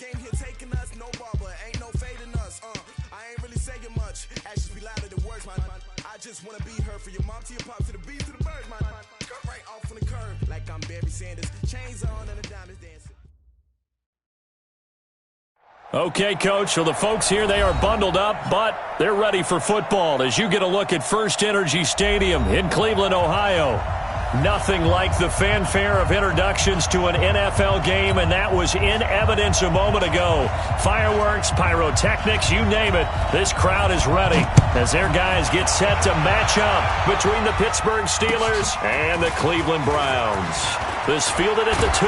came here taking us, no barber, ain't no fading us. I ain't really saying much. Actions be louder than words, man. I just wanna be heard for your mom to your pop to the beat to the birds, man. Cut right off on the curb, like I'm Barry Sanders. Chains on and the diamonds dancing. Okay, Coach, so the folks here, they are bundled up, but they're ready for football as you get a look at First Energy Stadium in Cleveland, Ohio. Nothing like the fanfare of introductions to an NFL game, and that was in evidence a moment ago. Fireworks, pyrotechnics, you name it. This crowd is ready as their guys get set to match up between the Pittsburgh Steelers and the Cleveland Browns. This fielded at the 2.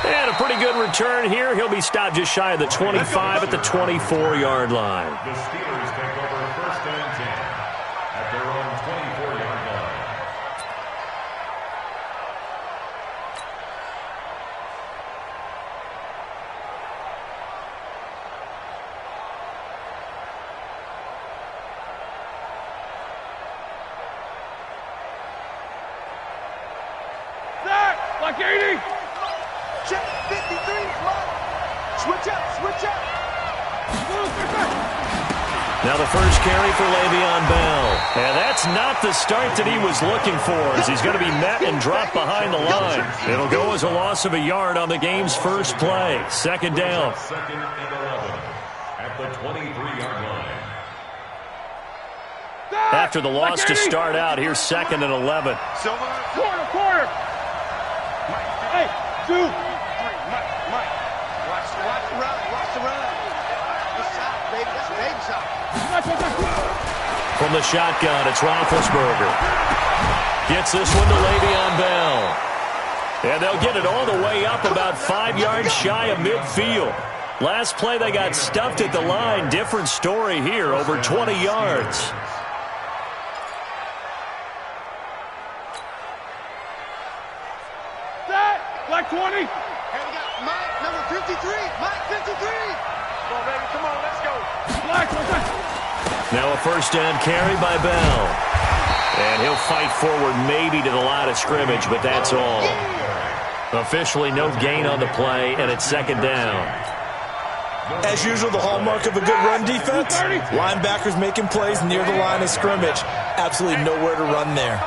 And a pretty good return here. He'll be stopped just shy of the 25 at the 24-yard line. The Steelers take over first and 10 at their own 24-yard line. Zach, like 80. Check 53, switch up. Now the first carry for Le'Veon Bell. And that's not the start that he was looking for, as he's going to be met and dropped behind the line. It'll go as a loss of a yard on the game's first play. Second down. Second and 11 at the 23-yard line. After the loss to start out, here's second and 11. Quarter. Hey, 2. Watch the run. Good shot, baby. That's a big shot. From the shotgun, it's Roethlisberger. Gets this one to Le'Veon Bell. And they'll get it all the way up about 5 yards shy of midfield. Last play, they got stuffed at the line. Different story here, over 20 yards. That, like 20. Hey, we got Mike, number 53. Mike, 53. Come on, baby. Come on, let's go. Now a first down carry by Bell. And he'll fight forward maybe to the line of scrimmage, but that's all. Officially no gain on the play, and it's second down. As usual, the hallmark of a good run defense, linebackers making plays near the line of scrimmage. Absolutely nowhere to run there.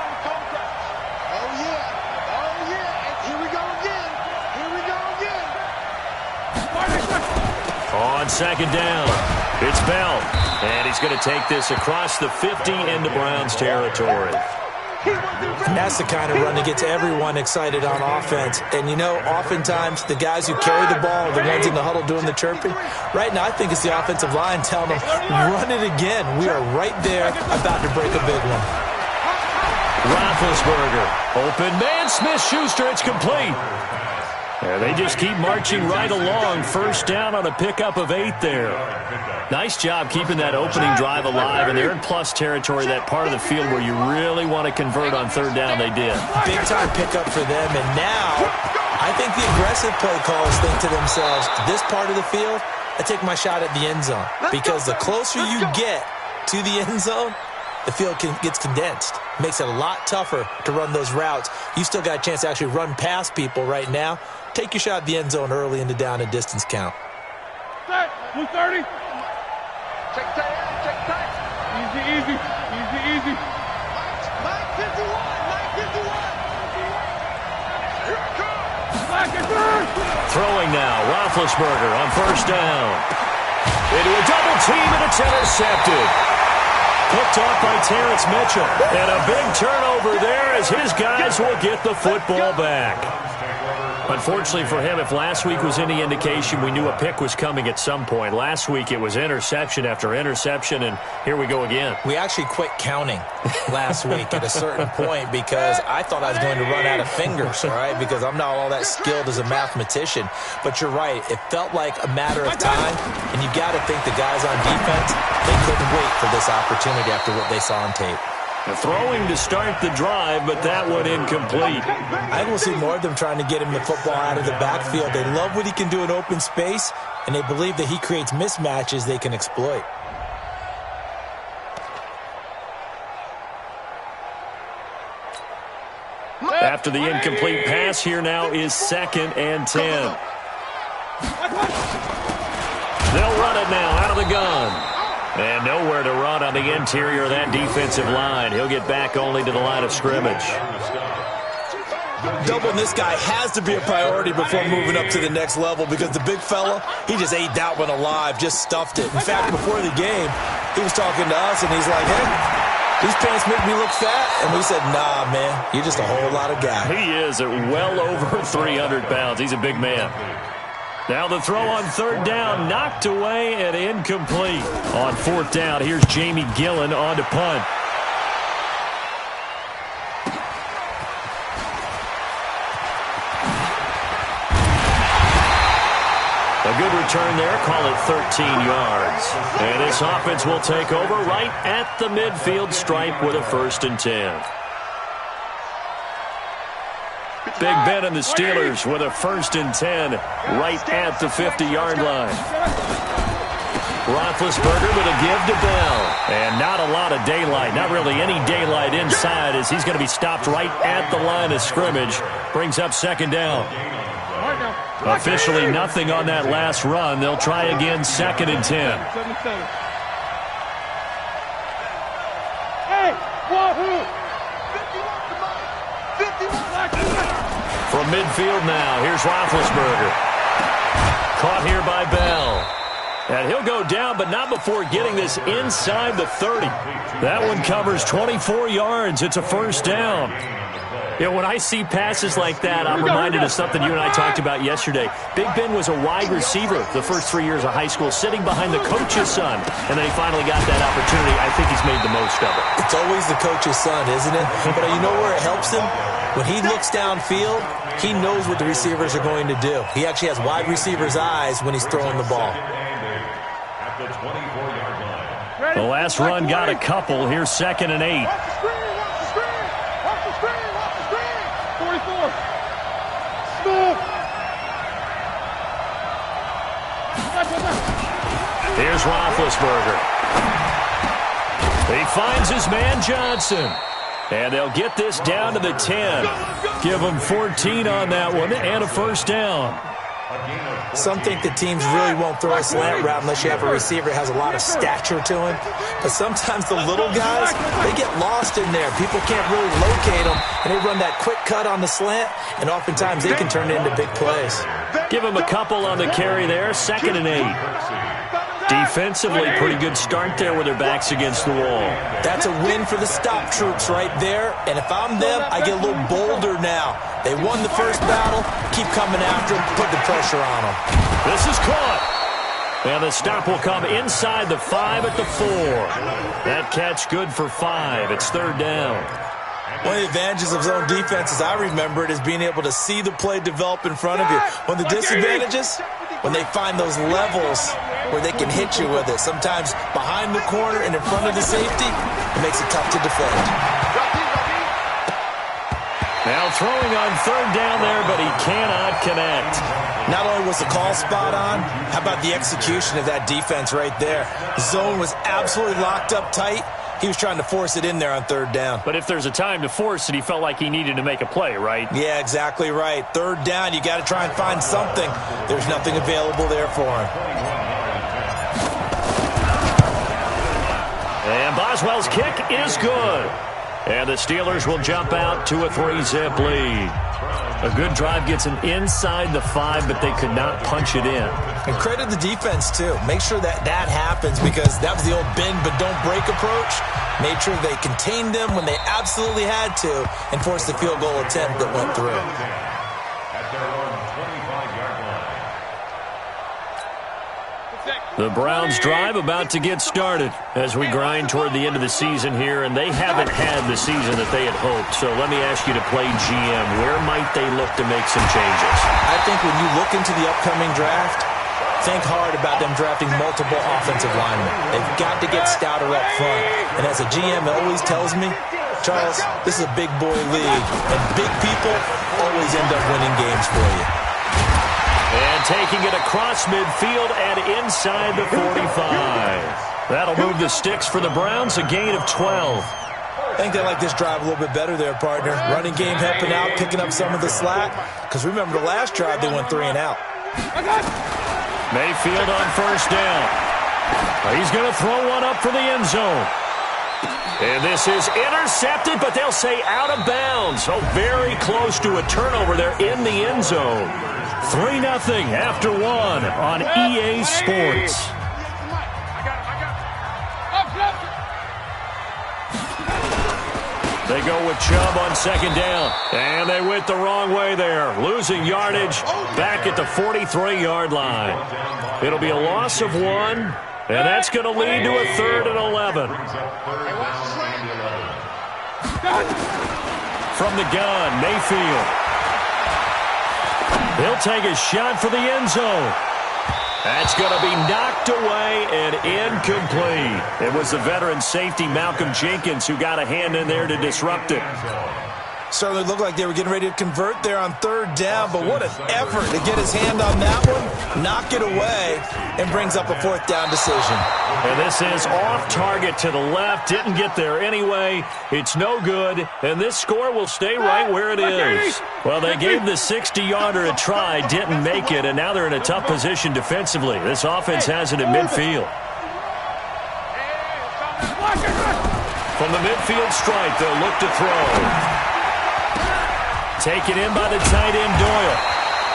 On second down, it's Bell, and he's going to take this across the 50 into Browns territory. And that's the kind of run that gets everyone excited on offense. And, you know, oftentimes the guys who carry the ball are the ones in the huddle doing the chirping. Right now, I think it's the offensive line telling them, run it again. We are right there about to break a big one. Roethlisberger, open man, Smith-Schuster, it's complete. And they just keep marching right along. First down on a pickup of 8 there. Nice job keeping that opening drive alive, and they're in plus territory, that part of the field where you really want to convert on third down. They did. Big-time pickup for them, and now I think the aggressive play callers think to themselves, this part of the field, I take my shot at the end zone, because the closer you get to the end zone, the field gets condensed. Makes it a lot tougher to run those routes. You still got a chance to actually run past people right now. Take your shot at the end zone early in the down and distance count. 230. Check time. Easy. Mike 51. Here it comes. Throwing now, Roethlisberger on first down. Into a double team, and it's intercepted. Picked off by Terrence Mitchell. And a big turnover there as his guys will get the football back. Unfortunately for him, if last week was any indication, we knew a pick was coming at some point. Last week it was interception after interception, and here we go again. We actually quit counting last week at a certain point because I thought I was going to run out of fingers, all right, because I'm not all that skilled as a mathematician. But you're right. It felt like a matter of time, and you got to think the guys on defense, they couldn't wait for this opportunity after what they saw on tape. Throwing to start the drive, but that one incomplete. I think we'll see more of them trying to get him the football out of the backfield. They love what he can do in open space, and they believe that he creates mismatches they can exploit. After the incomplete pass, here now is 2nd and 10. They'll run it now out of the gun. And nowhere to run on the interior of that defensive line. He'll get back only to the line of scrimmage. Doubling this guy has to be a priority before moving up to the next level because the big fella, he just ate that one alive, just stuffed it. In fact, before the game, he was talking to us, and he's like, hey, these pants make me look fat. And we said, nah, man, you're just a whole lot of guy. He is at well over 300 pounds. He's a big man. Now the throw on third down, knocked away and incomplete. On fourth down, here's Jamie Gillen on to punt. A good return there, call it 13 yards. And this offense will take over right at the midfield stripe with a 1st and 10. Big Ben and the Steelers with a 1st and 10 right at the 50-yard line. Roethlisberger with a give to Bell. And not a lot of daylight, not really any daylight inside as he's going to be stopped right at the line of scrimmage. Brings up 2nd down. Officially nothing on that last run. They'll try again, 2nd and 10. Hey, wahoo! From midfield now, here's Roethlisberger. Caught here by Bell. And he'll go down, but not before getting this inside the 30. That one covers 24 yards. It's a 1st down. You know, when I see passes like that, I'm reminded of something you and I talked about yesterday. Big Ben was a wide receiver the first 3 years of high school, sitting behind the coach's son, and then he finally got that opportunity. I think he's made the most of it. It's always the coach's son, isn't it? But you know where it helps him? When he looks downfield, he knows what the receivers are going to do. He actually has wide receivers' eyes when he's throwing the ball. The last run got a couple. Here's 2nd and 8. Here's Roethlisberger. He finds his man Johnson. And they'll get this down to the 10. Give them 14 on that one and a 1st down. Some think the teams really won't throw a slant route unless you have a receiver that has a lot of stature to him. But sometimes the little guys, they get lost in there. People can't really locate them, and they run that quick cut on the slant, and oftentimes they can turn it into big plays. Give them a couple on the carry there, 2nd and 8. Defensively, pretty good start there with their backs against the wall. That's a win for the stop troops right there, and if I'm them, I get a little bolder now. They won the first battle, keep coming after them, put the pressure on them. This is caught. And the stop will come inside the 5 at the 4. That catch good for 5. It's 3rd down. One of the advantages of zone defense, as I remember it, is being able to see the play develop in front of you. One of the disadvantages, when they find those levels where they can hit you with it. Sometimes behind the corner and in front of the safety, it makes it tough to defend. Now throwing on 3rd down there, but he cannot connect. Not only was the call spot on, how about the execution of that defense right there? The zone was absolutely locked up tight. He was trying to force it in there on 3rd down. But if there's a time to force it, he felt like he needed to make a play, right? Yeah, exactly right. 3rd down, you got to try and find something. There's nothing available there for him. And Boswell's kick is good. And the Steelers will jump out to a 3-zip lead. A good drive gets them inside the 5, but they could not punch it in. And credit the defense, too. Make sure that happens because that was the old bend but don't break approach. Made sure they contained them when they absolutely had to and forced the field goal attempt that went through. At their own 25-yard line. The Browns drive about to get started as we grind toward the end of the season here, and they haven't had the season that they had hoped. So let me ask you to play GM. Where might they look to make some changes? I think when you look into the upcoming draft, think hard about them drafting multiple offensive linemen. They've got to get stouter up front. And as a GM, it always tells me, Charles, this is a big boy league, and big people always end up winning games for you. And taking it across midfield and inside the 45. That'll move the sticks for the Browns, a gain of 12. I think they like this drive a little bit better there, partner. Running game helping out, picking up some of the slack. Because remember, the last drive, they went 3 and out. Mayfield on first down. He's going to throw one up for the end zone. And this is intercepted, but they'll say out of bounds. Oh, very close to a turnover there in the end zone. 3-0 after one on EA Sports. They go with Chubb on second down. And they went the wrong way there. Losing yardage back at the 43-yard line. It'll be a loss of 1, and that's going to lead to a 3rd and 11. From the gun, Mayfield. He'll take a shot for the end zone. That's going to be knocked away and incomplete. It was the veteran safety, Malcolm Jenkins, who got a hand in there to disrupt it. Certainly looked like they were getting ready to convert there on 3rd down, but what an effort to get his hand on that one, knock it away, and brings up a 4th down decision. And this is off target to the left, didn't get there anyway. It's no good, and this score will stay right where it is. Well, they gave the 60-yarder a try, didn't make it, and now they're in a tough position defensively. This offense has it at midfield. From the midfield stripe, they'll look to throw. Taken in by the tight end, Doyle.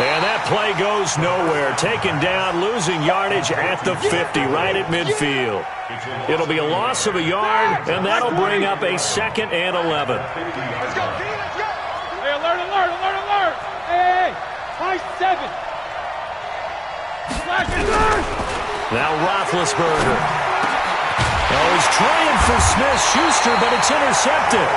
And that play goes nowhere. Taken down, losing yardage at the 50, right at midfield. It'll be a loss of a yard, and that'll bring up a 2nd and 11. Let's go, D, let's go. Hey, alert. Hey, high 7. Now Roethlisberger. Oh, he's trying for Smith-Schuster, but it's intercepted.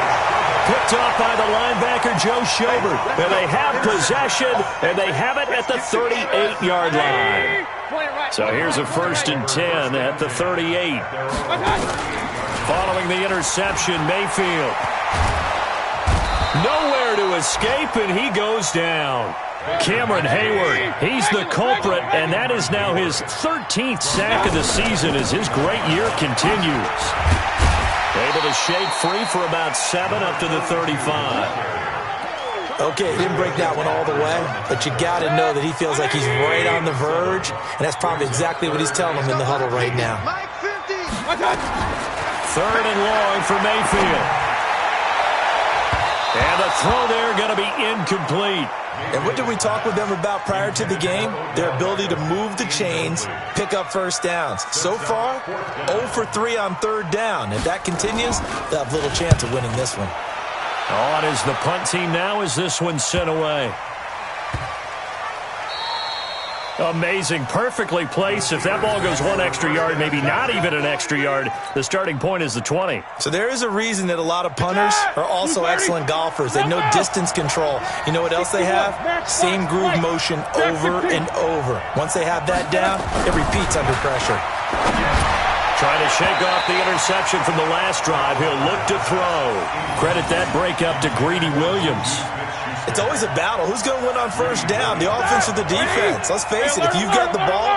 Picked off by the linebacker, Joe Schobert. And they have possession, and they have it at the 38-yard line. So here's a 1st and 10 at the 38. Following the interception, Mayfield. Nowhere to escape, and he goes down. Cameron Hayward, he's the culprit, and that is now his 13th sack of the season as his great year continues. Able to shake free for about 7 up to the 35. Okay, he didn't break that one all the way, but you got to know that he feels like he's right on the verge, and that's probably exactly what he's telling them in the huddle right now. 3rd and long for Mayfield. And the throw there going to be incomplete. And what did we talk with them about prior to the game? Their ability to move the chains, pick up 1st downs. So far, 0 for 3 on 3rd down. If that continues, they'll have little chance of winning this one. On is the punt team now as this one's sent away. Amazing. Perfectly placed. If that ball goes 1 extra yard, maybe not even an extra yard, the starting point is the 20. So there is a reason that a lot of punters are also excellent golfers. They know distance control. You know what else they have? Same groove motion over and over. Once they have that down, it repeats under pressure. Trying to shake off the interception from the last drive. He'll look to throw. Credit that break up to Greedy Williams. It's always a battle. Who's going to win on 1st down? The offense or the defense? Let's face it, if you've got the ball,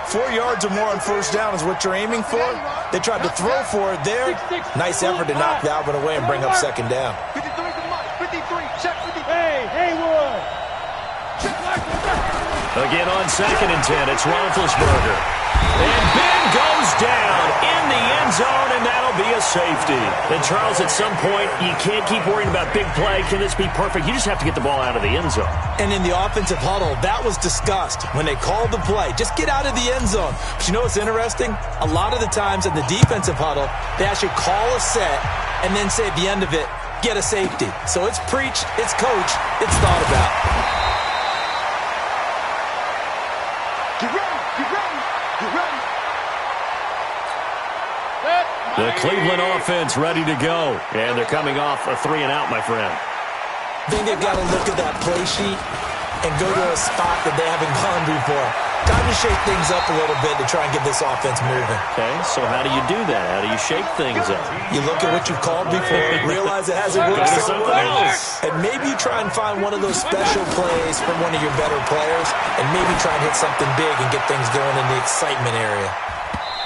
4 yards or more on 1st down is what you're aiming for. They tried to throw for it there. Nice effort to knock that one away and bring up 2nd down. 53 to Mike. 53. Check 53. Hey, Haywood. Again on 2nd and 10, it's Roethlisberger. And Ben goes down in the end zone, and that'll be a safety. And, Charles, at some point, you can't keep worrying about big play. Can this be perfect? You just have to get the ball out of the end zone. And in the offensive huddle, that was discussed when they called the play. Just get out of the end zone. But you know what's interesting? A lot of the times in the defensive huddle, they actually call a set and then say at the end of it, get a safety. So it's preached, it's coached, it's thought about. Get ready. Get ready. Get ready. The Cleveland offense ready to go. And they're coming off a 3 and out, my friend. I think they've got to look at that play sheet and go to a spot that they haven't gone before. Time to shake things up a little bit to try and get this offense moving. Okay, so how do you do that? How do you shake things up? You look at what you've called before, realize it hasn't worked somewhere else, and maybe you try and find one of those special plays from one of your better players, and maybe try and hit something big and get things going in the excitement area.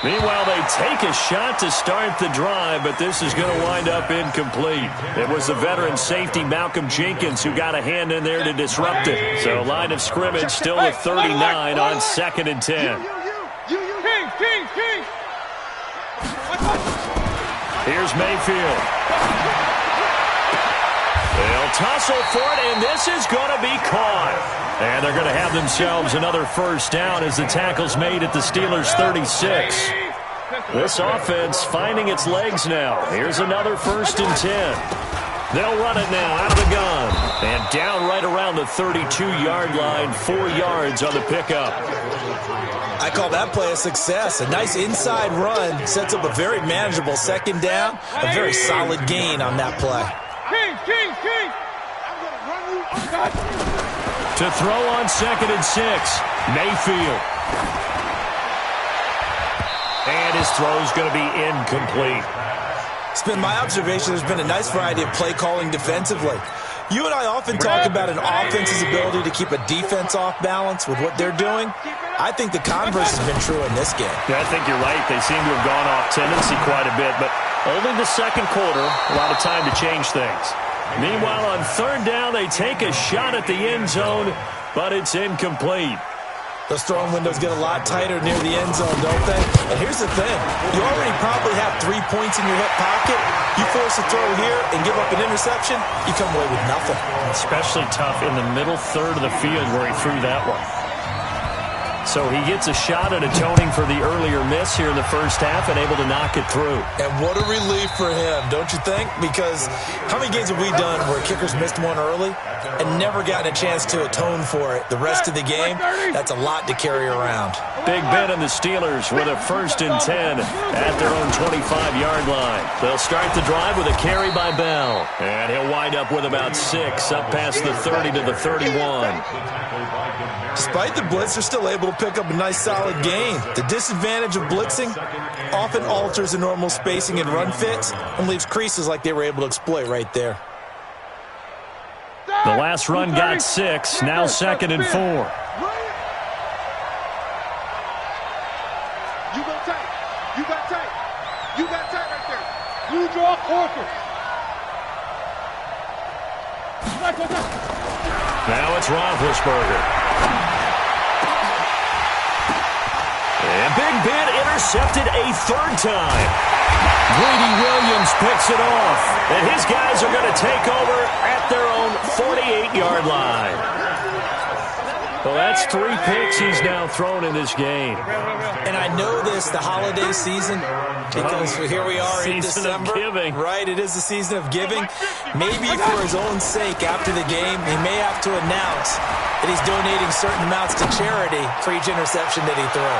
Meanwhile, they take a shot to start the drive, but this is going to wind up incomplete. It was the veteran safety Malcolm Jenkins who got a hand in there to disrupt it. So line of scrimmage still at 39 on 2nd and 10. King. Here's Mayfield. They'll tussle for it, and this is going to be caught. And they're going to have themselves another first down as the tackle's made at the Steelers' 36. This offense finding its legs now. Here's another 1st and 10. They'll run it now out of the gun. And down right around the 32-yard line, 4 yards on the pickup. I call that play a success. A nice inside run sets up a very manageable 2nd down. A very solid gain on that play. King. To throw on 2nd and 6, Mayfield. And his throw's going to be incomplete. It's been my observation there's been a nice variety of play calling defensively. You and I often talk about an offense's ability to keep a defense off balance with what they're doing. I think the converse has been true in this game. Yeah, I think you're right. They seem to have gone off tendency quite a bit, but only the 2nd quarter, a lot of time to change things. Meanwhile, on 3rd down, they take a shot at the end zone, but it's incomplete. Those throwing windows get a lot tighter near the end zone, don't they? And here's the thing. You already probably have 3 points in your hip pocket. You force a throw here and give up an interception, you come away with nothing. Especially tough in the middle third of the field where he threw that one. So he gets a shot at atoning for the earlier miss here in the first half and able to knock it through. And what a relief for him, don't you think? Because how many games have we done where kickers missed one early and never gotten a chance to atone for it the rest of the game? That's a lot to carry around. Big Ben and the Steelers with a 1st and 10 at their own 25-yard line. They'll start the drive with a carry by Bell. And he'll wind up with about 6 up past the 30 to the 31. Despite the blitz, they're still able to pick up a nice solid gain. The disadvantage of blitzing often alters the normal spacing and run fits and leaves creases like they were able to exploit right there. The last run got 6, now 2nd and 4. You got tight right there. You draw quarter. Now it's Roethlisberger. And Big Ben intercepted a 3rd time. Greedy Williams picks it off. And his guys are going to take over at their own 48-yard line. Well, that's 3 picks he's now thrown in this game. And I know this, the holiday season, because here we are in December. Season of giving. Right, it is the season of giving. Maybe for his own sake, after the game, he may have to announce that he's donating certain amounts to charity for each interception that he threw.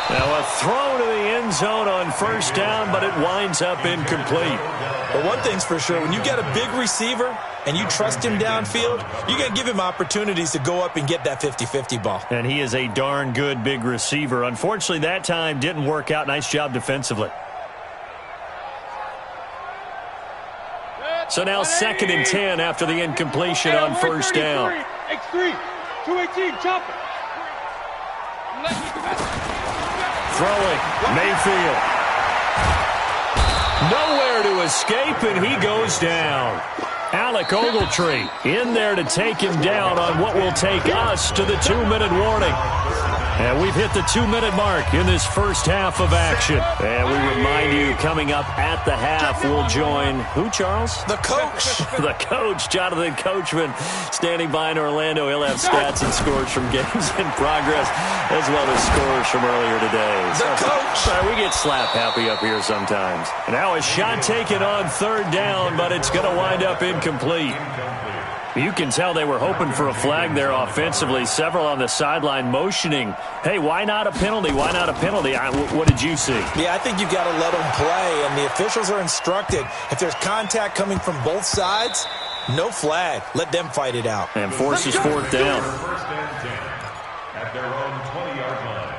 Now a throw to the end zone on 1st down, but it winds up incomplete. But one thing's for sure, when you got a big receiver and you trust him downfield, you got to give him opportunities to go up and get that 50-50 ball. And he is a darn good big receiver. Unfortunately, that time didn't work out. Nice job defensively. So now 2nd and 10 after the incompletion on 1st down. X3, 218, chop it. Throwing, Mayfield. Nowhere to escape, and he goes down. Alec Ogletree in there to take him down on what will take us to the 2-minute warning. And we've hit the 2-minute mark in this first half of action. And we remind you, coming up at the half, we'll join, who, Charles? The coach. The coach, Jonathan Coachman, standing by in Orlando. He'll have stats and scores from games in progress, as well as scores from earlier today. The coach. Sorry, we get slap happy up here sometimes. Now a shot taken on 3rd down, but it's going to wind up incomplete. You can tell they were hoping for a flag there offensively. Several on the sideline motioning, hey, why not a penalty? Why not a penalty? What did you see? Yeah, I think you've got to let them play, and the officials are instructed. If there's contact coming from both sides, no flag. Let them fight it out. And forces 4th down. 1st and 10 at their own 20-yard line.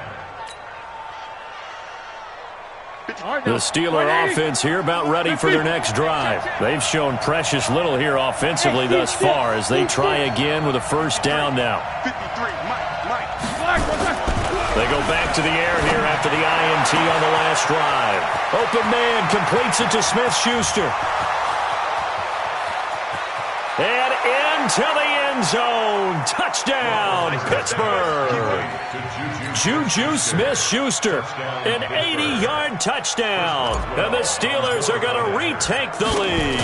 The Steeler offense here about ready for their next drive. They've shown precious little here offensively thus far as they try again with a 1st down now. 53, Mike. They go back to the air here after the INT on the last drive. Open man completes it to Smith-Schuster. And into the end zone. Touchdown, Pittsburgh. Juju Smith-Schuster, an 80-yard touchdown. And the Steelers are going to retake the lead.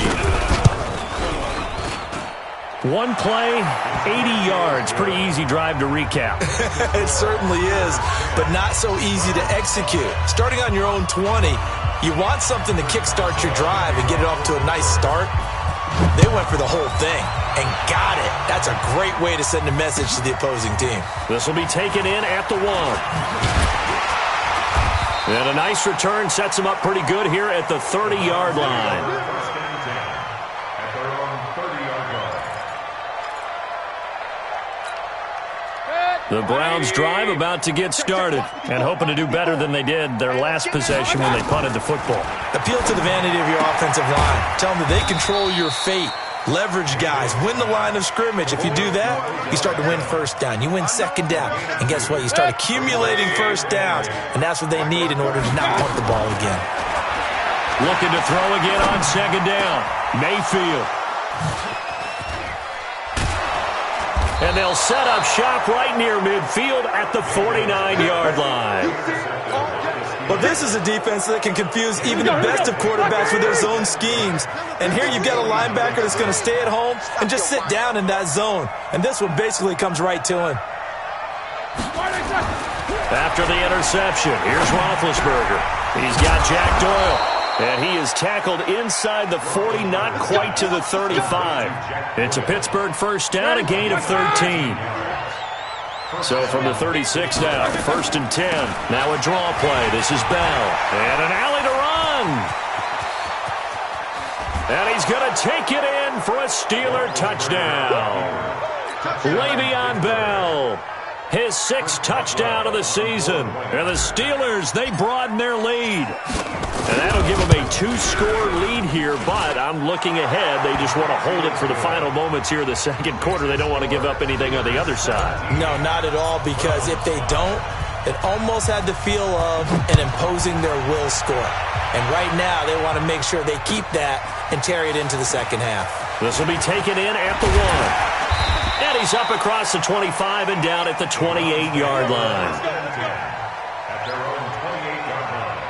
One play, 80 yards. Pretty easy drive to recap. It certainly is, but not so easy to execute. Starting on your own 20, you want something to kickstart your drive and get it off to a nice start. They went for the whole thing and got it. That's a great way to send a message to the opposing team. This will be taken in at the 1. And a nice return sets them up pretty good here at the 30-yard line. The Browns drive about to get started and hoping to do better than they did their last possession when they punted the football. Appeal to the vanity of your offensive line. Tell them that they control your fate. Leverage guys. Win the line of scrimmage. If you do that, you start to win first down. You win second down. And guess what? You start accumulating first downs. And that's what they need in order to not punt the ball again. Looking to throw again on second down. Mayfield. And they'll set up shop right near midfield at the 49-yard line. Well, this is a defense that can confuse even the best of quarterbacks with their zone schemes. And here you've got a linebacker that's going to stay at home and just sit down in that zone. And this one basically comes right to him. After the interception, here's Roethlisberger. He's got Jack Doyle. And he is tackled inside the 40, not quite to the 35. It's a Pittsburgh first down, a gain of 13. So from the 36 down, 1st and 10. Now a draw play. This is Bell. And an alley to run. And he's going to take it in for a Steeler touchdown. Le'Veon Bell. His 6th touchdown of the season. And the Steelers, they broaden their lead. And that'll give them a 2-score lead here, but I'm looking ahead. They just want to hold it for the final moments here of the second quarter. They don't want to give up anything on the other side. No, not at all, because if they don't, it almost had the feel of an imposing their will score. And right now, they want to make sure they keep that and carry it into the second half. This will be taken in at the 1. And he's up across the 25 and down at the 28-yard line. At their own 28-yard line.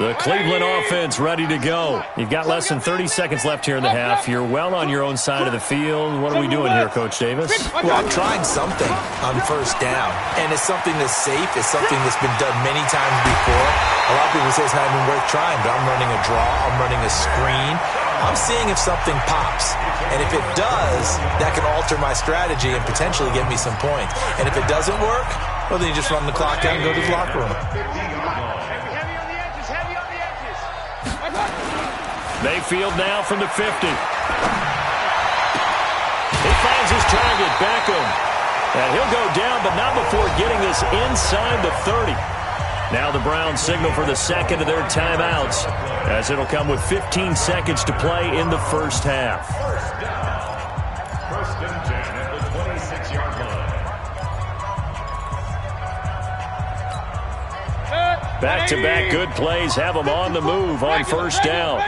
The Cleveland offense ready to go. You've got less than 30 seconds left here in the half. You're well on your own side of the field. What are we doing here, Coach Davis? Well, I'm trying something on first down, and it's something that's safe. It's something that's been done many times before. A lot of people say it's not even worth trying, but I'm running a draw. I'm running a screen. I'm seeing if something pops, and if it does, that can alter my strategy and potentially get me some points. And if it doesn't work, well, then you just run the clock out and go to the locker room. Mayfield now from the 50. He finds his target, Beckham. And he'll go down, but not before getting this inside the 30. Now the Browns signal for the second of their timeouts, as it'll come with 15 seconds to play in the first half. First and 10 at the 26-yard line. Back-to-back good plays have them on the move on first down.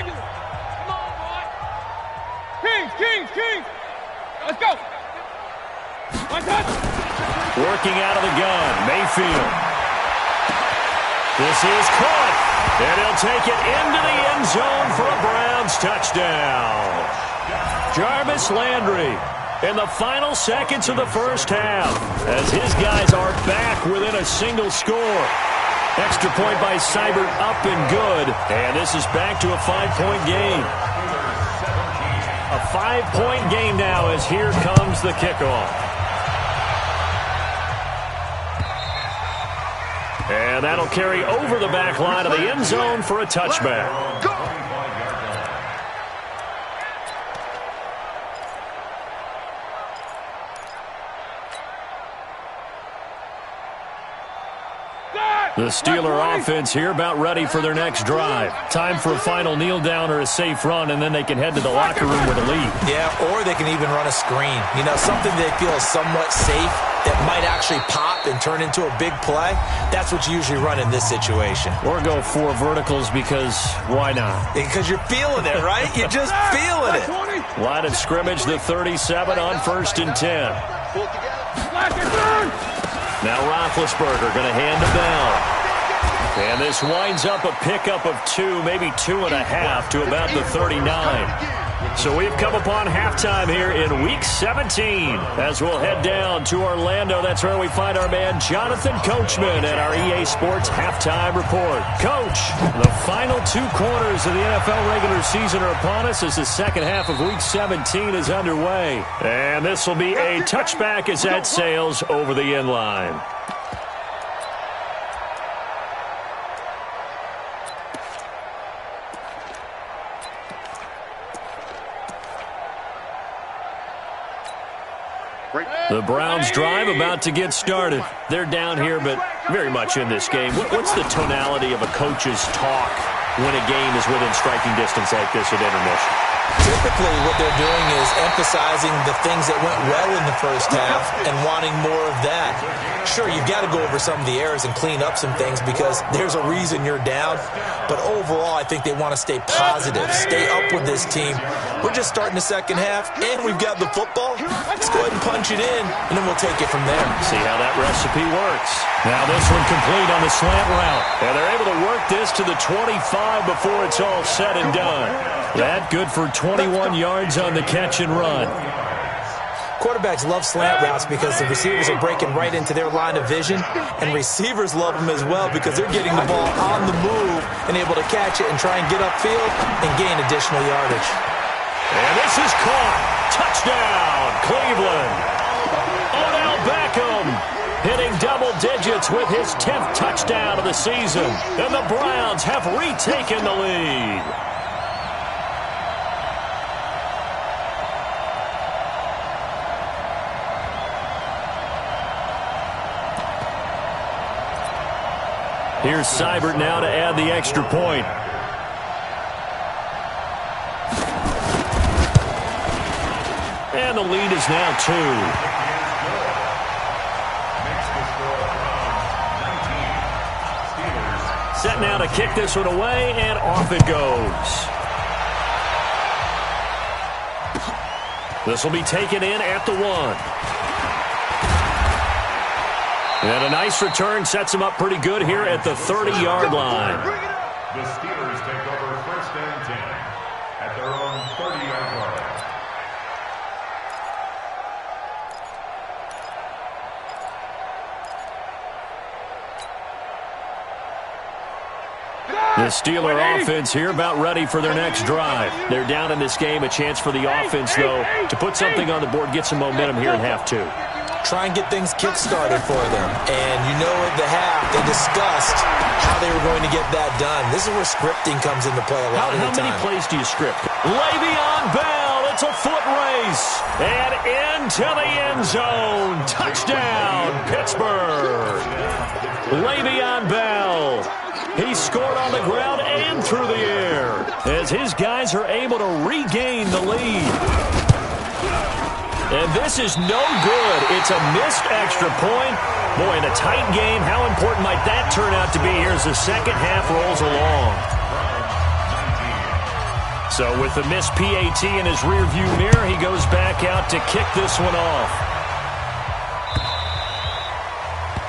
Kings. Let's go. Working out of the gun, Mayfield. This is caught, and he'll take it into the end zone for a Browns touchdown. Jarvis Landry in the final seconds of the first half, as his guys are back within a single score. Extra point by Seibert up and good, and this is back to a 5-point game. A 5-point game now as here comes the kickoff. And that'll carry over the back line of the end zone for a touchback. The Steeler offense here about ready for their next drive. Time for a final kneel down or a safe run, and then they can head to the locker room with a lead. Yeah, or they can even run a screen. You know, something they feel is somewhat safe that might actually pop and turn into a big play. That's what you usually run in this situation. Or go 4 verticals because why not? Because you're feeling it, right? You're just feeling it. Line of scrimmage, the 37 on 1st and 10. Now Roethlisberger going to hand him down. And this winds up a pickup of 2, maybe 2.5 to about the 39. So we've come upon halftime here in Week 17. As we'll head down to Orlando, that's where we find our man Jonathan Coachman at our EA Sports Halftime Report. Coach, the final 2 quarters of the NFL regular season are upon us as the second half of Week 17 is underway. And this will be a touchback as that sails over the end line. The Browns drive about to get started. They're down here, but very much in this game. What's the tonality of a coach's talk when a game is within striking distance like this at intermission? Typically, what they're doing is emphasizing the things that went well in the first half and wanting more of that. Sure, you've got to go over some of the errors and clean up some things because there's a reason you're down. But overall, I think they want to stay positive, stay up with this team. We're just starting the second half, and we've got the football. Let's go ahead and punch it in, and then we'll take it from there. See how that recipe works. Now this one complete on the slant route. And they're able to work this to the 25 before it's all said and done. That good for 21 yards on the catch and run. Quarterbacks love slant routes because the receivers are breaking right into their line of vision, and receivers love them as well because they're getting the ball on the move and able to catch it and try and get upfield and gain additional yardage. And this is caught. Touchdown, Cleveland. Odell Beckham hitting double digits with his 10th touchdown of the season. And the Browns have retaken the lead. Here's Seibert now to add the extra point. And the lead is now 2. Set now to kick this one away, and off it goes. This will be taken in at the 1. And a nice return sets him up pretty good here at the 30-yard line. The Steelers take over 1st and 10 at their own 30-yard line. The Steeler offense here about ready for their next drive. They're down in this game. A chance for the offense, though, to put something on the board, get some momentum here in half 2. Try and get things kick-started for them. And you know at the half, they discussed how they were going to get that done. This is where scripting comes into play a lot of the time. How many plays do you script? Le'Veon Bell, it's a foot race. And into the end zone. Touchdown, Pittsburgh. Le'Veon Bell. He scored on the ground and through the air as his guys are able to regain the lead. And this is no good. It's a missed extra point. Boy, in a tight game, how important might that turn out to be here as the second half rolls along? So with the missed PAT in his rearview mirror, he goes back out to kick this one off.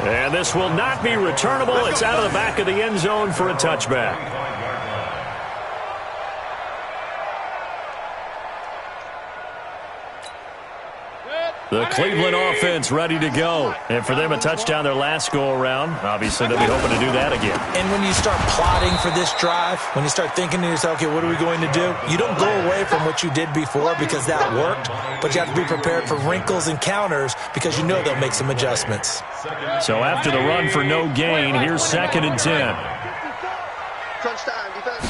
And this will not be returnable. It's out of the back of the end zone for a touchback. The Cleveland offense ready to go. And for them, a touchdown their last go-around. Obviously, they'll be hoping to do that again. And when you start plotting for this drive, when you start thinking to yourself, okay, what are we going to do? You don't go away from what you did before because that worked, but you have to be prepared for wrinkles and counters because you know they'll make some adjustments. So after the run for no gain, here's 2nd and 10. Crunch time, defense.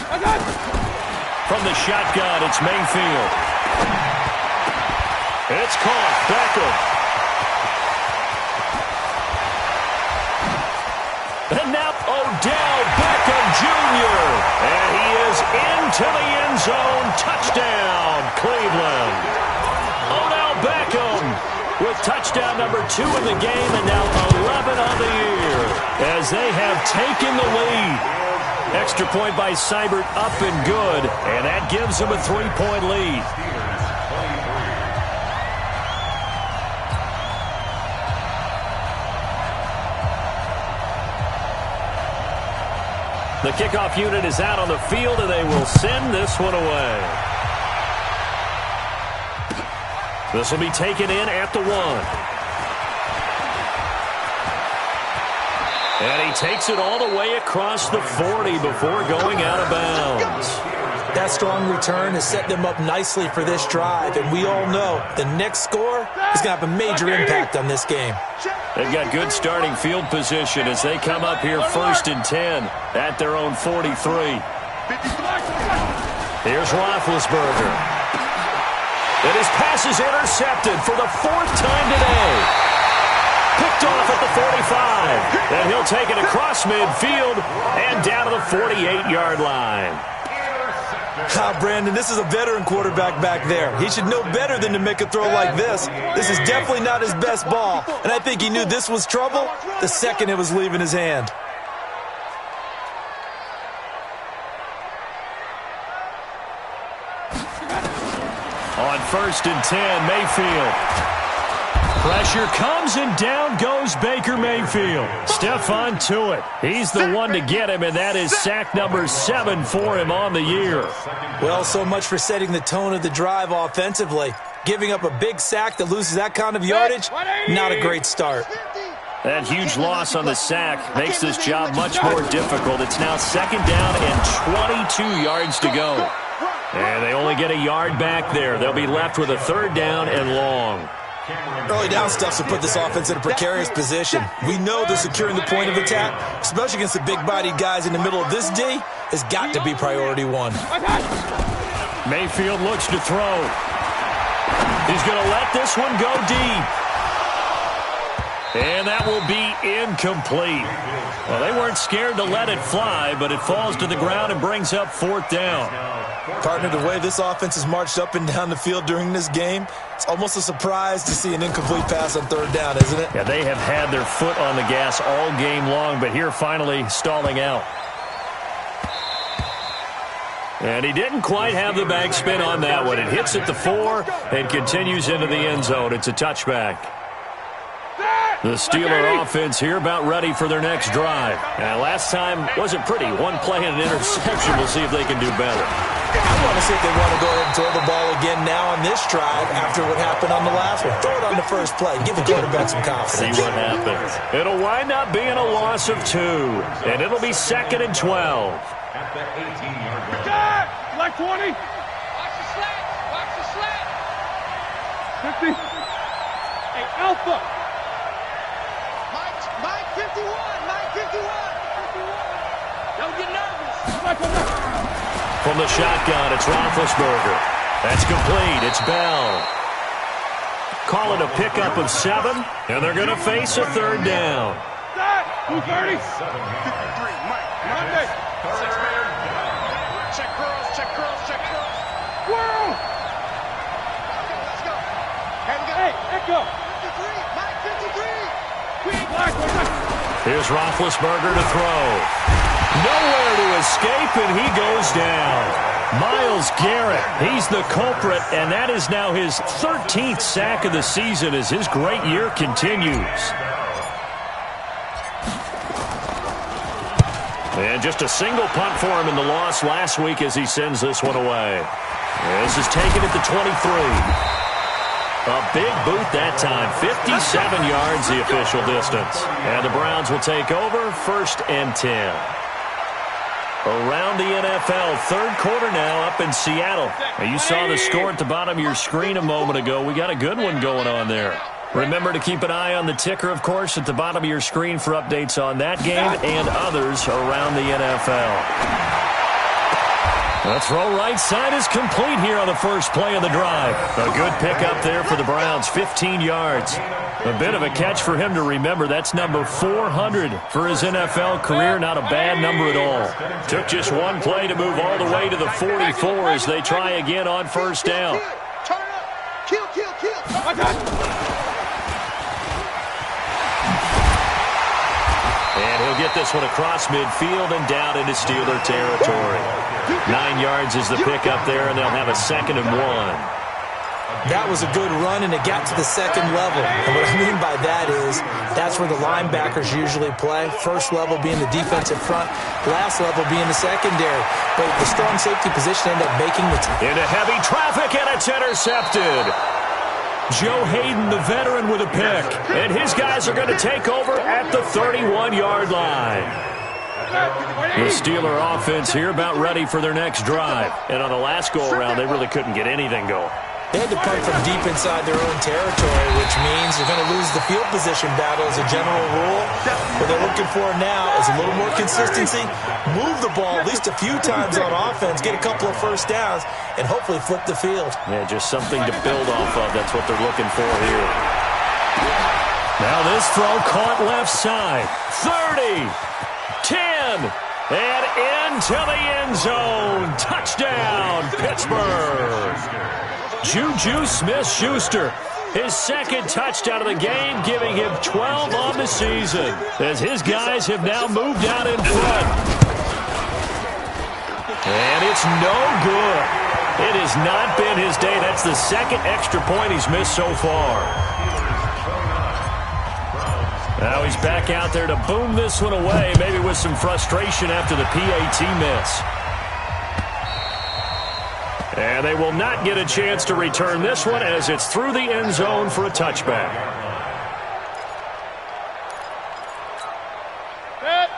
From the shotgun, it's Mayfield. It's caught. Beckham. And now, Odell Beckham Jr. And he is into the end zone. Touchdown, Cleveland. Odell Beckham with touchdown number 2 in the game and now 11 on the year as they have taken the lead. Extra point by Seibert up and good, and that gives them a 3-point lead. The kickoff unit is out on the field, and they will send this one away. This will be taken in at the 1. And he takes it all the way across the 40 before going out of bounds. That strong return has set them up nicely for this drive, and we all know the next score is going to have a major impact on this game. They've got good starting field position as they come up here 1st and 10 at their own 43. Here's Roethlisberger. And his pass is intercepted for the 4th time today. Picked off at the 45. Then he'll take it across midfield and down to the 48-yard line. Brandon, this is a veteran quarterback back there. He should know better than to make a throw like this. This is definitely not his best ball, and I think he knew this was trouble the second it was leaving his hand. On 1st and 10, Mayfield. Pressure comes, and down goes Baker Mayfield. Stephon Tuitt. He's the one to get him, and that is sack number 7 for him on the year. Well, so much for setting the tone of the drive offensively. Giving up a big sack that loses that kind of yardage, not a great start. That huge loss on the sack makes this job much more difficult. It's now 2nd down and 22 yards to go. And they only get a yard back there. They'll be left with a 3rd down and long. Early down stuff to put this offense in a precarious position. We know that securing the point of attack, especially against the big-bodied guys in the middle of this D, has got to be priority 1. Mayfield looks to throw. He's going to let this one go deep. And that will be incomplete. Well, they weren't scared to let it fly, but it falls to the ground and brings up 4th down. Partner, the way this offense has marched up and down the field during this game, it's almost a surprise to see an incomplete pass on 3rd down, isn't it? Yeah, they have had their foot on the gas all game long, but here finally stalling out. And he didn't quite have the back spin on that one. It hits at the 4 and continues into the end zone. It's a touchback. The Steeler offense here about ready for their next drive. Last time wasn't pretty. One play and an interception. We'll see if they can do better. I want to see if they want to go ahead and throw the ball again now on this drive after what happened on the last one. Throw it on the first play. Give the quarterback some confidence. See what happens. It'll wind up being a loss of 2, and it'll be 2nd and 12. At the 18-yard line. Like 20. Watch the slat. Watch the slat. 50. Hey, Alpha. Mike 51. Mike 51. Don't get nervous. From the shotgun, it's Roethlisberger. That's complete. It's Bell. Call it a pickup of 7, and they're going to face a 3rd down. 230. 7 yards. Monday. Check girls, check girls, check girls. Squirrel. Okay, let's go. Hey, Echo. 53. Mike 53. Black one. Here's Roethlisberger to throw. Nowhere to escape, and he goes down. Myles Garrett, he's the culprit, and that is now his 13th sack of the season as his great year continues. And just a single punt for him in the loss last week as he sends this one away. This is taken at the 23. A big boot that time. 57 yards the official distance. And the Browns will take over 1st and 10. Around the NFL, 3rd quarter now up in Seattle. Now, you saw the score at the bottom of your screen a moment ago. We got a good one going on there. Remember to keep an eye on the ticker, of course, at the bottom of your screen for updates on that game and others around the NFL. The throw right side is complete here on the first play of the drive. A good pickup there for the Browns, 15 yards. A bit of a catch for him to remember. That's number 400 for his NFL career. Not a bad number at all. Took just one play to move all the way to the 44 as they try again on first down. Turn up. Kill. And he'll get this one across midfield and down into Steeler territory. 9 yards is the pickup there, and they'll have a 2nd and 1. That was a good run, and it got to the second level. And what I mean by that is that's where the linebackers usually play. First level being the defensive front, last level being the secondary. But the strong safety position ended up making the team. Into heavy traffic, and it's intercepted. Joe Hayden, the veteran, with a pick. And his guys are going to take over at the 31-yard line. The Steeler offense here about ready for their next drive. And on the last go-around, they really couldn't get anything going. They had to punt from deep inside their own territory, which means you're going to lose the field position battle as a general rule. What they're looking for now is a little more consistency, move the ball at least a few times on offense, get a couple of first downs, and hopefully flip the field. Yeah, just something to build off of. That's what they're looking for here. Now this throw caught left side. 30, 10, and into the end zone. Touchdown, Pittsburgh. Juju Smith-Schuster, his 2nd touchdown of the game, giving him 12 on the season, as his guys have now moved out in front. And it's no good. It has not been his day. That's the 2nd extra point he's missed so far. Now he's back out there to boom this one away, maybe with some frustration after the PAT miss. And they will not get a chance to return this one as it's through the end zone for a touchback.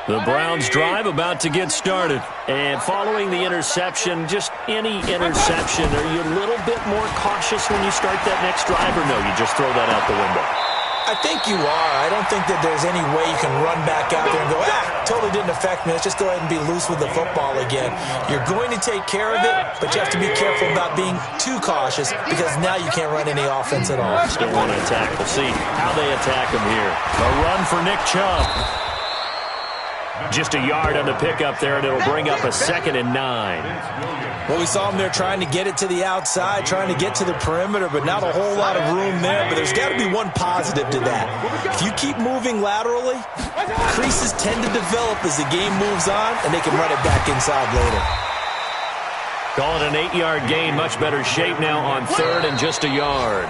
The Browns drive about to get started. And following the interception, just any interception, are you a little bit more cautious when you start that next drive, or no, you just throw that out the window? I think you are. I don't think that there's any way you can run back out there and go, totally didn't affect me. Let's just go ahead and be loose with the football again. You're going to take care of it, but you have to be careful about being too cautious because now you can't run any offense at all. Still want to attack. We'll see how they attack him here. A run for Nick Chubb. Just a yard on the pickup there, and it'll bring up a 2nd and 9. Well, we saw him there trying to get it to the outside, trying to get to the perimeter, but not a whole lot of room there. But there's got to be one positive to that. If you keep moving laterally, creases tend to develop as the game moves on, and they can run it back inside later. Call it an 8-yard gain. Much better shape now on 3rd and just a yard.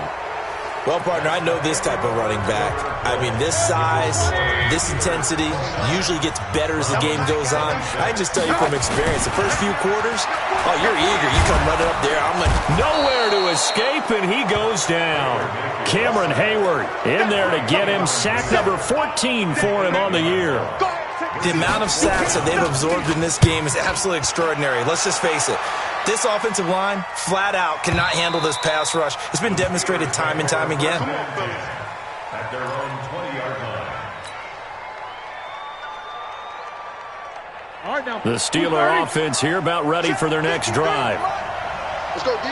Well, partner, I know this type of running back. I mean, this size, this intensity usually gets better as the game goes on. I just tell you from experience, the first few quarters, oh, you're eager. You come running up there. I'm like, nowhere to escape, and he goes down. Cameron Hayward in there to get him. Sack number 14 for him on the year. The amount of sacks that they've absorbed in this game is absolutely extraordinary. Let's just face it. This offensive line, flat out, cannot handle this pass rush. It's been demonstrated time and time again. At their own 20-yard line. The Steeler offense here about ready for their next drive. Let's go, D.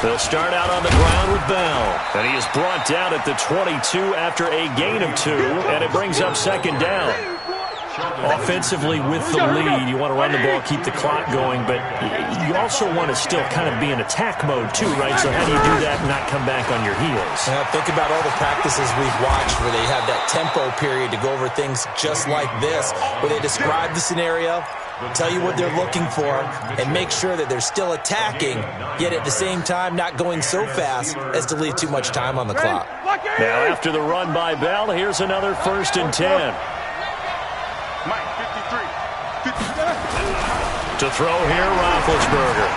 They'll start out on the ground with Bell. And he is brought down at the 22 after a gain of 2, and it brings up 2nd down. Offensively with the lead, you want to run the ball, keep the clock going, but you also want to still kind of be in attack mode too, right? So how do you do that and not come back on your heels? Think about all the practices we've watched where they have that tempo period to go over things just like this, where they describe the scenario, tell you what they're looking for, and make sure that they're still attacking, yet at the same time not going so fast as to leave too much time on the clock. Now after the run by Bell, here's another 1st and 10. To throw here, Roethlisberger.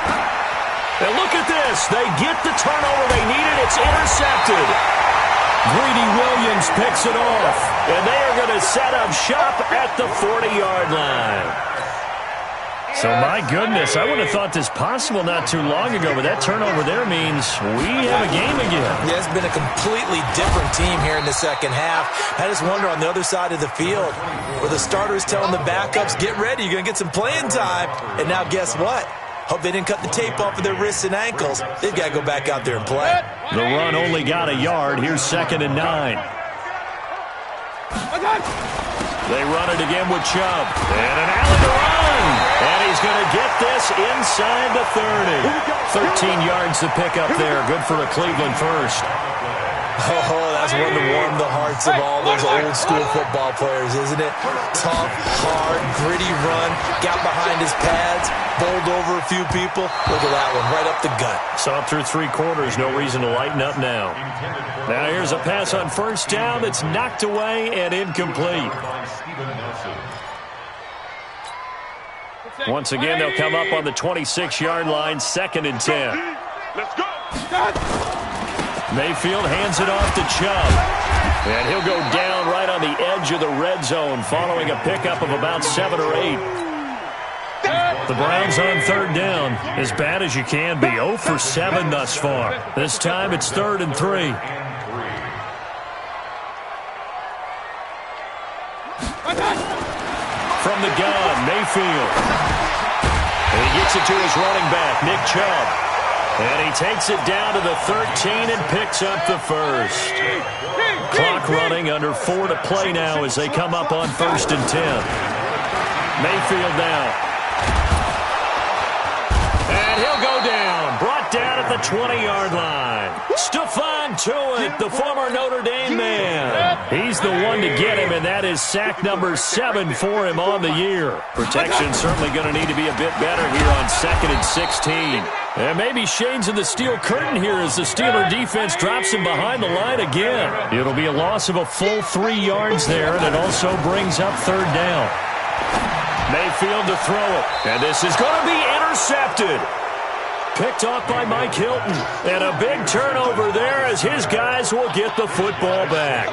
And look at this. They get the turnover they needed. It's intercepted. Greedy Williams picks it off. And they are going to set up shop at the 40-yard line. So, my goodness, I would have thought this possible not too long ago, but that turnover there means we have a game again. Yeah, it's been a completely different team here in the second half. I just wonder on the other side of the field where the starters telling the backups, get ready, you're going to get some playing time. And now guess what? Hope they didn't cut the tape off of their wrists and ankles. They've got to go back out there and play. The run only got a yard. Here's 2nd and 9. They run it again with Chubb. And an alley to run. And he's going to get this inside the 30. 13 yards to pick up there. Good for a Cleveland first. Oh, that's one to warm the hearts of all those old school football players, isn't it? Tough, hard, gritty run. Got behind his pads. Bowled over a few people. Look at that one, right up the gut. Saw through 3 quarters. No reason to lighten up now. Now here's a pass on first down that's knocked away and incomplete. Once again, they'll come up on the 26-yard line, 2nd and 10. Let's go. Mayfield hands it off to Chubb. And he'll go down right on the edge of the red zone following a pickup of about 7 or 8. The Browns on 3rd down. As bad as you can be. 0 for 7 thus far. This time it's 3rd and 3. From the gun, Mayfield. And he gets it to his running back, Nick Chubb. And he takes it down to the 13 and picks up the first. Clock running, under 4 to play now as they come up on 1st and 10. Mayfield now. And he'll go down. Brought down at the 20-yard line. Stephon Tuitt, the former Notre Dame man. He's the one to get him, and that is sack number 7 for him on the year. Protection certainly going to need to be a bit better here on 2nd and 16. And maybe shades of the steel curtain here as the Steeler defense drops him behind the line again. It'll be a loss of a full 3 yards there, and it also brings up 3rd down. Mayfield to throw it, and this is going to be intercepted. Picked off by Mike Hilton, and a big turnover there as his guys will get the football back.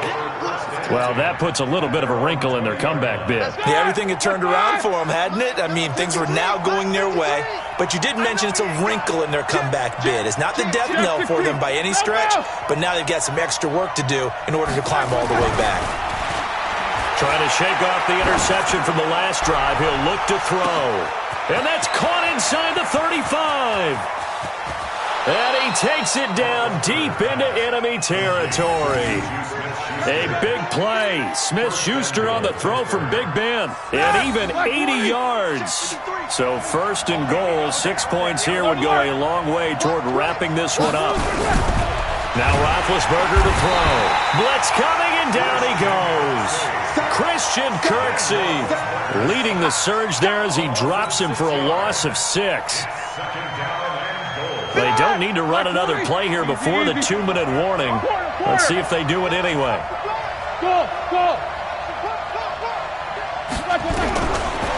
Well, that puts a little bit of a wrinkle in their comeback bid. Yeah, everything had turned around for them, hadn't it? I mean, things were now going their way. But you did mention it's a wrinkle in their comeback bid. It's not the death knell for them by any stretch, but now they've got some extra work to do in order to climb all the way back. Trying to shake off the interception from the last drive. He'll look to throw. And that's caught inside the 35. And he takes it down deep into enemy territory. A big play. Smith-Schuster on the throw from Big Ben. And even 80 yards. So 1st and goal, 6 points here would go a long way toward wrapping this one up. Now Roethlisberger to throw. Blitz coming, and down he goes. Christian Kirksey leading the surge there as he drops him for a loss of 6. They don't need to run another play here before the 2-minute warning. Let's see if they do it anyway.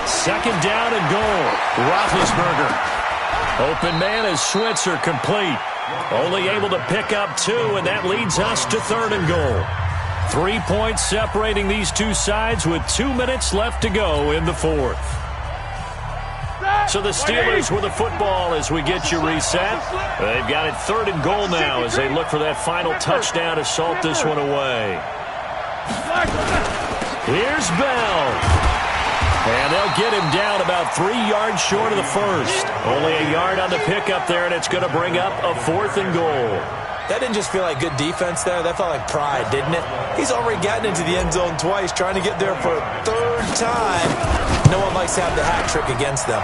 Second down and goal. Roethlisberger. Open man is Switzer, complete. Only able to pick up 2, and that leads us to 3rd and goal. 3 points separating these two sides with 2 minutes left to go in the 4th. So the Steelers with the football as we get you reset. They've got it 3rd and goal now as they look for that final touchdown to salt this one away. Here's Bell. And they'll get him down about 3 yards short of the first. Only a yard on the pickup there, and it's going to bring up a 4th and goal. That didn't just feel like good defense there. That felt like pride, didn't it? He's already gotten into the end zone twice, trying to get there for a 3rd time. No one likes to have the hat trick against them.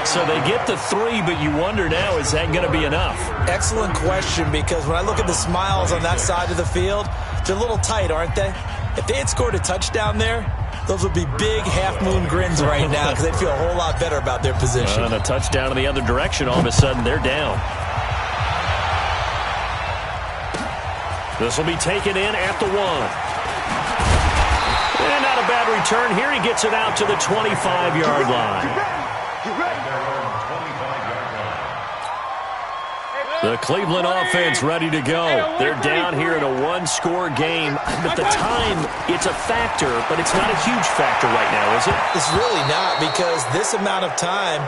So they get the 3, but you wonder now, is that going to be enough? Excellent question, because when I look at the smiles on that side of the field, they're a little tight, aren't they? If they had scored a touchdown there, those would be big half-moon grins right now because they'd feel a whole lot better about their position. And a touchdown in the other direction, all of a sudden they're down. This will be taken in at the 1. And not a bad return here. He gets it out to the 25-yard line. The Cleveland offense ready to go. They're down here in a 1-7 one-score game, but the time, it's a factor, but it's not a huge factor right now, is it? It's really not, because this amount of time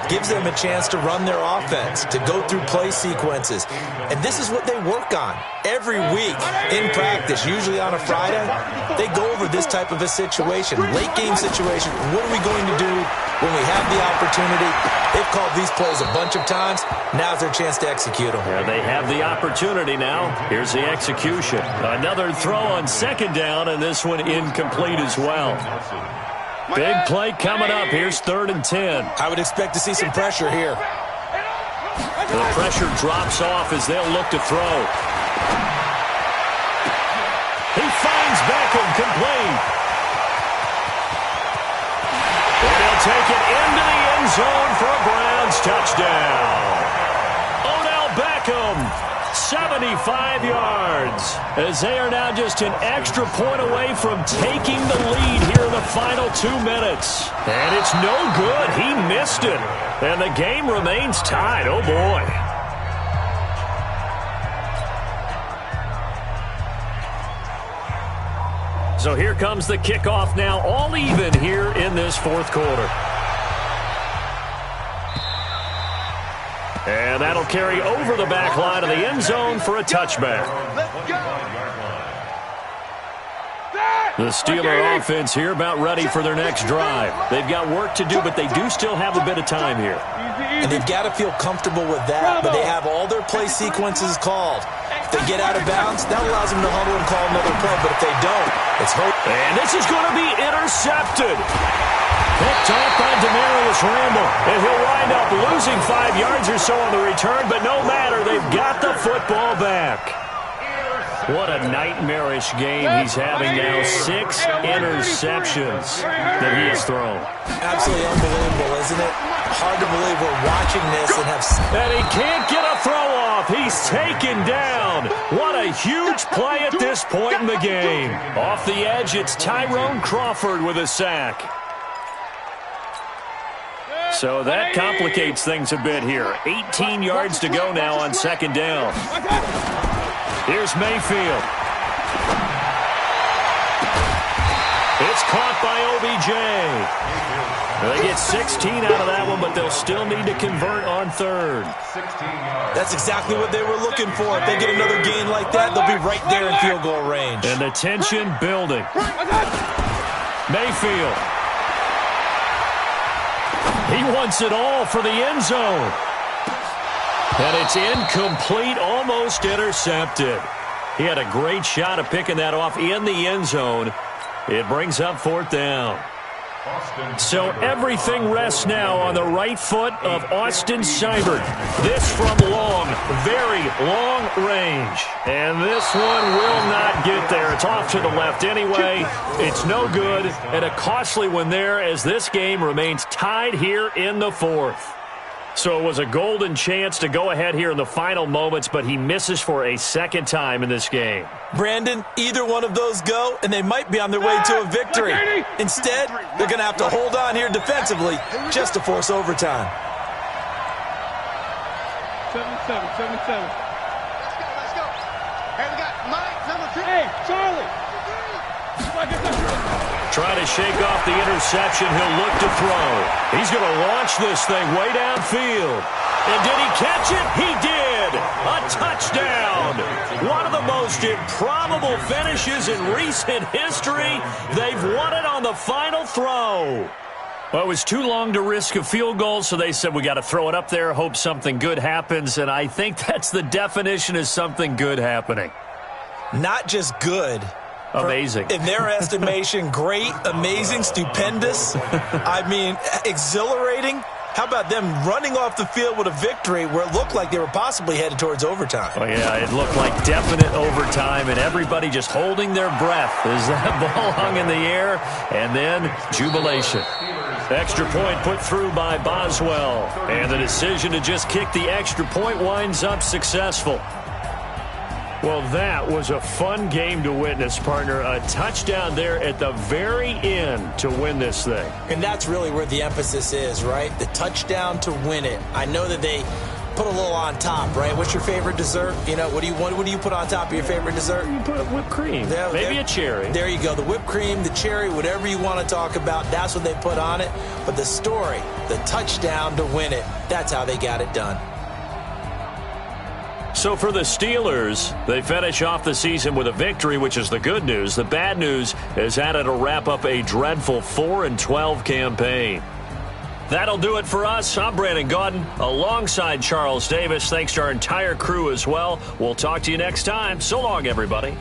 gives them a chance to run their offense, to go through play sequences. And this is what they work on every week in practice, usually on a Friday. They go over this type of a situation, late-game situation. What are we going to do when we have the opportunity? They've called these plays a bunch of times. Now's their chance to execute them. Yeah, they have the opportunity now. Here's the execution. Another throw on second down, and this one incomplete as well. Big play coming up. Here's 3rd and 10. I would expect to see some pressure here. The pressure drops off as they'll look to throw. He finds Beckham complete. And he'll take it into the end zone for a Browns touchdown. Odell Beckham, 75 yards, as they are now just an extra point away from taking the lead here in the final 2 minutes. And it's no good. He missed it. And the game remains tied. Oh, boy. So here comes the kickoff now, all even here in this 4th quarter. And that'll carry over the back line of the end zone for a touchback. The Steeler offense here about ready for their next drive. They've got work to do, but they do still have a bit of time here. And they've got to feel comfortable with that, but they have all their play sequences called. If they get out of bounds, that allows them to huddle and call another play, but if they don't, it's hope. And this is going to be intercepted. Picked off by Demarius Randall, and he'll wind up losing 5 yards or so on the return, but no matter, they've got the football back. What a nightmarish game he's having now. 6 interceptions that he has thrown. Absolutely unbelievable, isn't it? Hard to believe we're watching this and have... And he can't get a throw off. He's taken down. What a huge play at this point in the game. Off the edge, it's Tyrone Crawford with a sack. So that complicates things a bit here. 18 yards to go now on 2nd down. Here's Mayfield. It's caught by OBJ. They get 16 out of that one, but they'll still need to convert on 3rd. That's exactly what they were looking for. If they get another gain like that, they'll be right there in field goal range. And the tension building. Mayfield. He wants it all for the end zone. And it's incomplete, almost intercepted. He had a great shot at picking that off in the end zone. It brings up 4th down. So everything rests now on the right foot of Austin Seibert. This from long, very long range. And this one will not get there. It's off to the left anyway. It's no good. And a costly one there as this game remains tied here in the 4th. So it was a golden chance to go ahead here in the final moments, but he misses for a 2nd time in this game. Brandon, either one of those go, and they might be on their way to a victory. Instead, they're going to have to hold on here defensively just to force overtime. 7-7. Let's go. Hey, we got Mike, number 3. Hey, Charlie. Trying to shake off the interception. He'll look to throw. He's going to launch this thing way downfield. And did he catch it? He did. A touchdown. One of the most improbable finishes in recent history. They've won it on the final throw. Well, it was too long to risk a field goal, so they said we got to throw it up there, hope something good happens, and I think that's the definition of something good happening. Not just good. Amazing. In their estimation, great, amazing, stupendous. I mean, exhilarating. How about them running off the field with a victory where it looked like they were possibly headed towards overtime? Oh, yeah, it looked like definite overtime, and everybody just holding their breath as that ball hung in the air, and then jubilation. Extra point put through by Boswell, and the decision to just kick the extra point winds up successful. Well, that was a fun game to witness, partner. A touchdown there at the very end to win this thing. And that's really where the emphasis is, right? The touchdown to win it. I know that they put a little on top, right? What's your favorite dessert? You know, what do you put on top of your favorite dessert? You put whipped cream, maybe a cherry. There you go. The whipped cream, the cherry, whatever you want to talk about, that's what they put on it. But the story, the touchdown to win it, that's how they got it done. So for the Steelers, they finish off the season with a victory, which is the good news. The bad news is had to wrap up a dreadful 4-12 campaign. That'll do it for us. I'm Brandon Gaudin alongside Charles Davis. Thanks to our entire crew as well. We'll talk to you next time. So long, everybody.